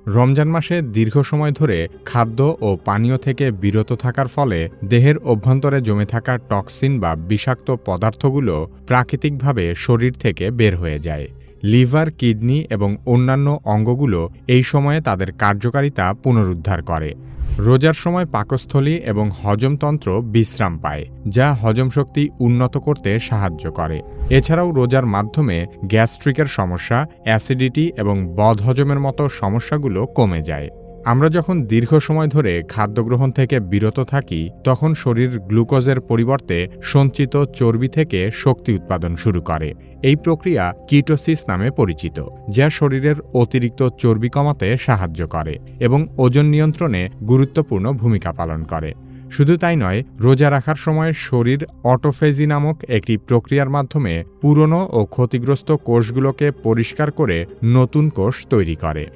রমজান মাসে দীর্ঘ সময় ধরে খাদ্য ও পানীয় থেকে বিরত থাকার ফলে দেহের অভ্যন্তরে জমে থাকা টক্সিন বা বিষাক্ত পদার্থগুলো প্রাকৃতিকভাবে শরীর থেকে বের হয়ে যায়। লিভার, কিডনি এবং অন্যান্য অঙ্গগুলো এই সময়ে তাদের কার্যকারিতা পুনরুদ্ধার করে। রোজার সময় পাকস্থলী এবং হজমতন্ত্র বিশ্রাম পায়, যা হজমশক্তি উন্নত করতে সাহায্য করে। এছাড়াও রোজার মাধ্যমে গ্যাস্ট্রিকের সমস্যা, অ্যাসিডিটি এবং বদহজমের মতো সমস্যাগুলো কমে যায়। আমরা যখন দীর্ঘ সময় ধরে খাদ্য গ্রহণ থেকে বিরত থাকি, তখন শরীর গ্লুকোজের পরিবর্তে সঞ্চিত চর্বি থেকে শক্তি উৎপাদন শুরু করে। এই প্রক্রিয়া কিটোসিস নামে পরিচিত, যা শরীরের অতিরিক্ত চর্বি কমাতে সাহায্য করে এবং ওজন নিয়ন্ত্রণে গুরুত্বপূর্ণ ভূমিকা পালন করে। শুধু তাই নয়, রোজা রাখার সময় শরীর অটোফেজি নামক একটি প্রক্রিয়ার মাধ্যমে পুরনো ও ক্ষতিগ্রস্ত কোষগুলোকে পরিষ্কার করে নতুন কোষ তৈরি করে।